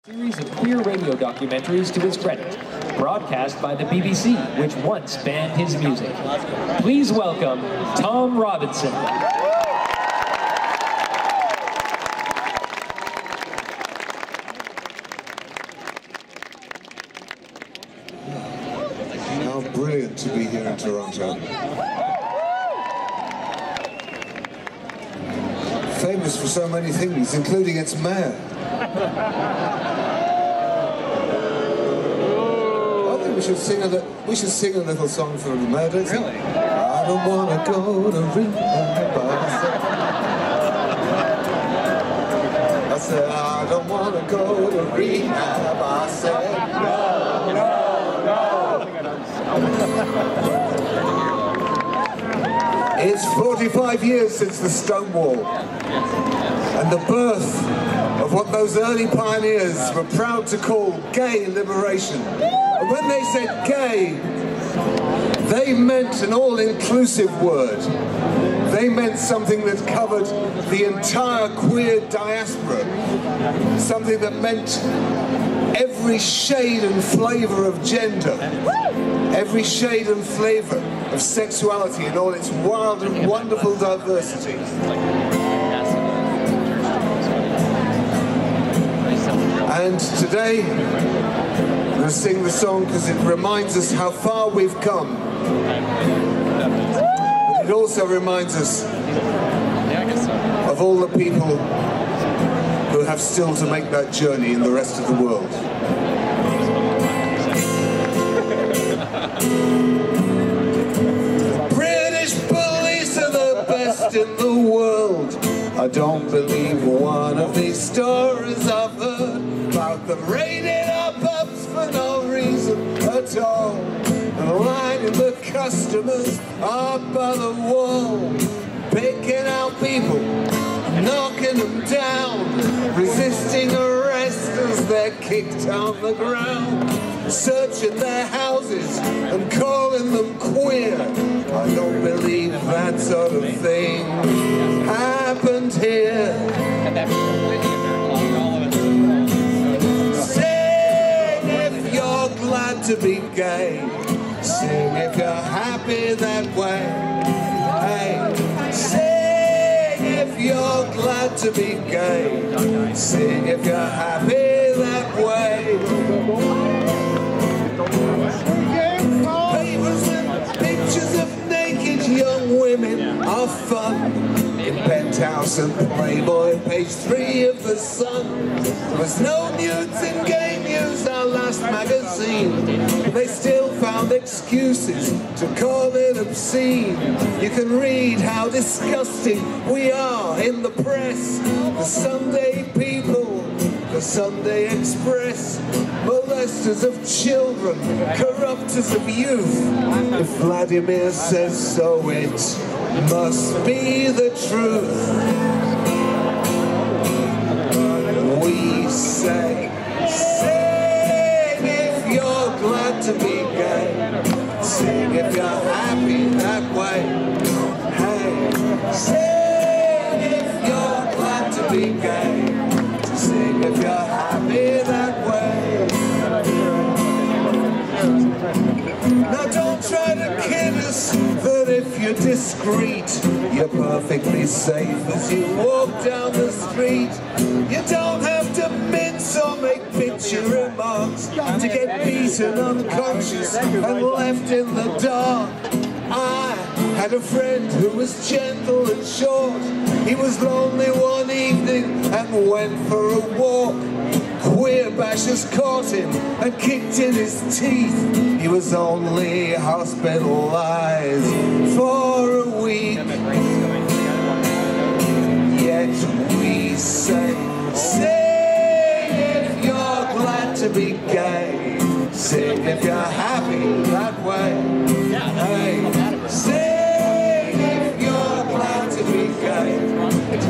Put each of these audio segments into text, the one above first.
Series of queer radio documentaries to his credit, broadcast by the BBC, which once banned his music. Please welcome Tom Robbinson. How brilliant to be here in Toronto. Famous for so many things, including its mayor. I think we should sing a little song for the mayor, don't you? Really? I don't want to go to rehab. I said, I don't want to go to rehab. I said, no, no, no. It's 45 years since the Stonewall and the birth of what those early pioneers were proud to call gay liberation. And when they said gay, they meant an all-inclusive word. They meant something that covered the entire queer diaspora, something that meant every shade and flavor of gender, every shade and flavor of sexuality in all its wild and wonderful diversity. And today, I'm going to sing the song because it reminds us how far we've come. But it also reminds us of all the people who have still to make that journey in the rest of the world. The British police are the best in the world. I don't believe one of these stories I've heard about them raiding our pubs for no reason at all, and lining the customers up by the wall, picking out people, knocking them down, resisting arrest as they're kicked on the ground, searching their houses and calling them queer. I don't believe that sort of thing happened here. Sing if you're glad to be gay. Sing if you're happy that way. Hey, sing if you're glad to be gay. Sing if you're happy that way. Papers and pictures of naked young women are fun. In Penthouse and Playboy, page 3 of the Sun. There was no nudes in Gay News, our last magazine. They still found excuses to call it obscene. You can read how disgusting we are in the press. The Sunday People, the Sunday Express, molesters of children, corrupters of youth. If Vladimir says so, it must be the truth. We say, sing if you're glad to be gay. Sing if you're happy that way. Hey, sing if you're glad to be gay. Sing if you're happy that way. Now don't try to kid us that if you're discreet, you're perfectly safe as you walk down the street. You don't have to mince or make picture remarks to get beaten unconscious and left in the dark. I had a friend who was gentle and short. He was lonely one evening and went for a walk. Queer bashers caught him and kicked in his teeth. He was only hospitalized for a week. Yet we say, sing if you're glad to be gay. Sing if you're happy that way. Hey, sing if you're glad to be gay.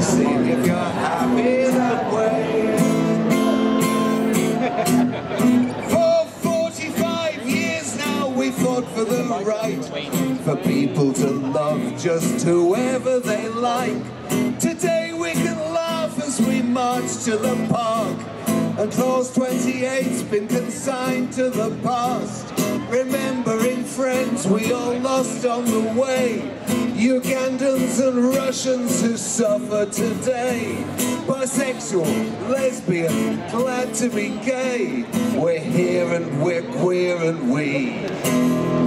Sing if you're happy that way. For 45 years now we fought for the right for people to love just whoever they like. Today we can laugh as we march to the park And clause 28's been consigned to the past. Remembering friends we all lost on the way. Ugandans and Russians who suffer today. Bisexual, lesbian, glad to be gay. We're here and we're queer and we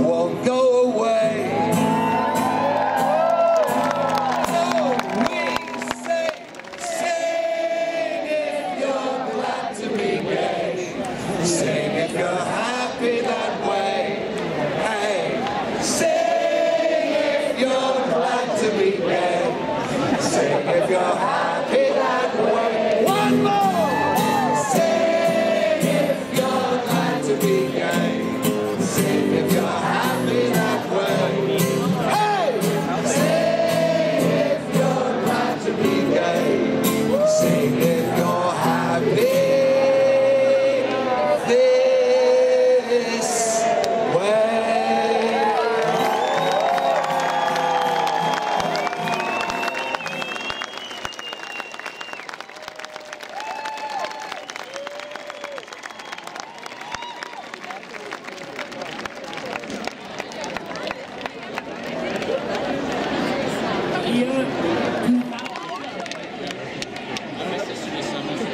won't go away. So we sing if you're glad to be gay. Sing if you're happy that way. Hey, sing if you're glad to be gay. Sing if you're happy that way. One more! Sing if you're glad to be gay. Sing if you're happy that way. Hey! Sing if you're glad to be gay. Sing if you're happy this way.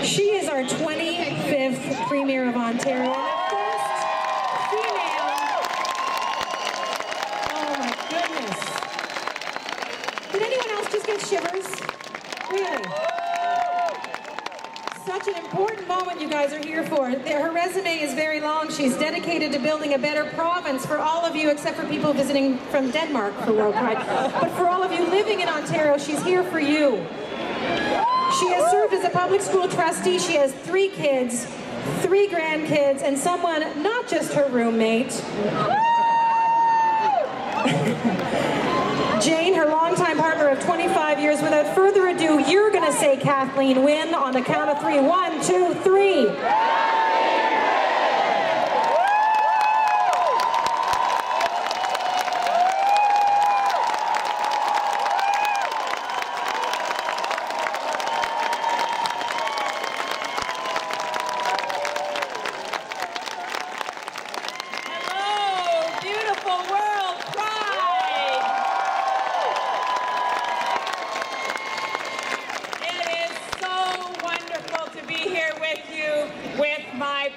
She is our 25th Premier of Ontario, and the first female. Oh my goodness. Did anyone else just get shivers? Really? Such an important moment you guys are here for. Her resume is very long. She's dedicated to building a better province for all of you, except for people visiting from Denmark for World Pride. But for all of you living in Ontario, she's here for you. She has served as a public school trustee. She has 3 kids, 3 grandkids, and someone, not just her roommate, Jane, her longtime partner of 25 years. Without further ado, you're going to say Kathleen Wynne on the count of 3. 1, 2, 3.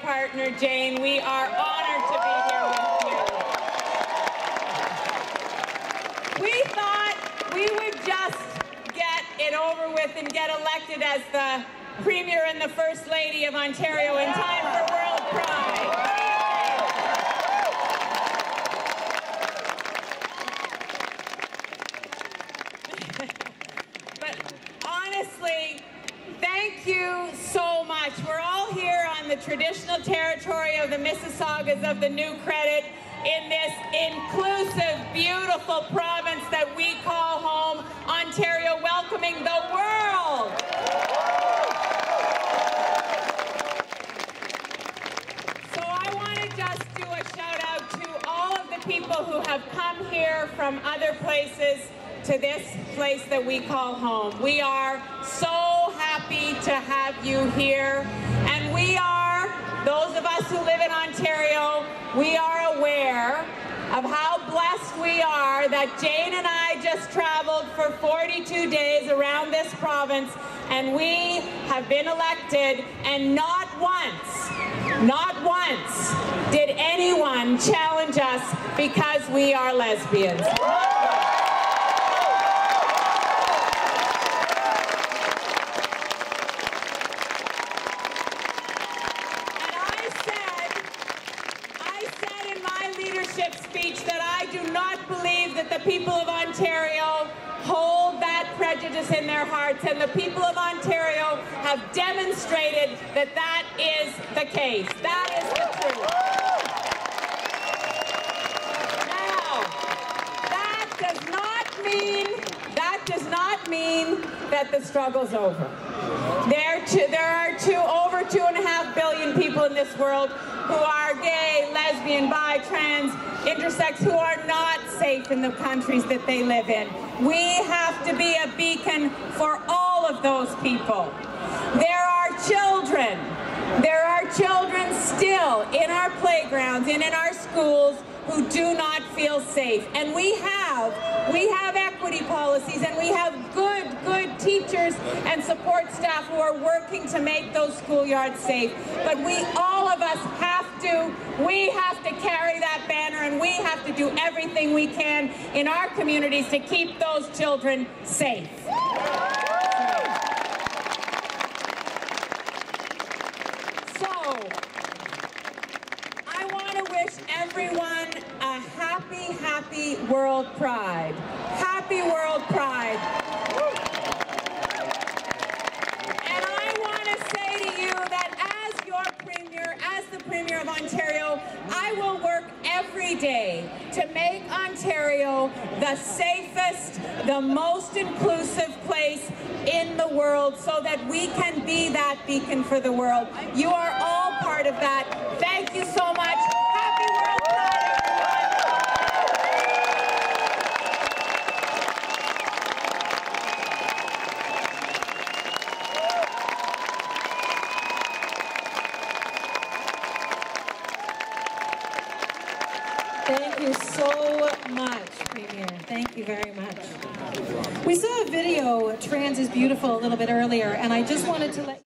Partner Jane, we are honored to be here with you. We thought we would just get it over with and get elected as the Premier and the First Lady of Ontario in time for World Pride. But honestly, thank you so much. We're all here on the traditional territory of the Mississaugas of the New Credit in this inclusive, beautiful province that we call home, Ontario, welcoming the world. So I want to just do a shout out to all of the people who have come here from other places to this place that we call home. We are so happy to have you here, and we are, those of us who live in Ontario, we are aware of how blessed we are that Jane and I just traveled for 42 days around this province, and we have been elected, and not once did anyone challenge us because we are lesbians. Speech that I do not believe that the people of Ontario hold that prejudice in their hearts, and the people of Ontario have demonstrated that that is the case. That is the truth. Now, that does not mean that the struggle's over. There are over 2.5 billion people in this world who are gay, lesbian, bi, trans, intersex, who are not safe in the countries that they live in. We have to be a beacon for all of those people. There are children There are children still in our playgrounds and in our schools who do not feel safe. And we have equity policies, and we have good teachers and support staff who are working to make those schoolyards safe. But all of us have to carry that banner, and we have to do everything we can in our communities to keep those children safe. So, I want to wish everyone a happy World Pride. Happy World Pride. And I want to say to you that as your Premier, as the Premier of Ontario, I will work every day to make Ontario the safest, the most inclusive place in the world so that we can be that beacon for the world. You are all part of that. Thank you so much. Happy World Pride, Thank you so much, Premier. Thank you very much. We saw a video, Trans is Beautiful, a little bit earlier, and I just wanted to let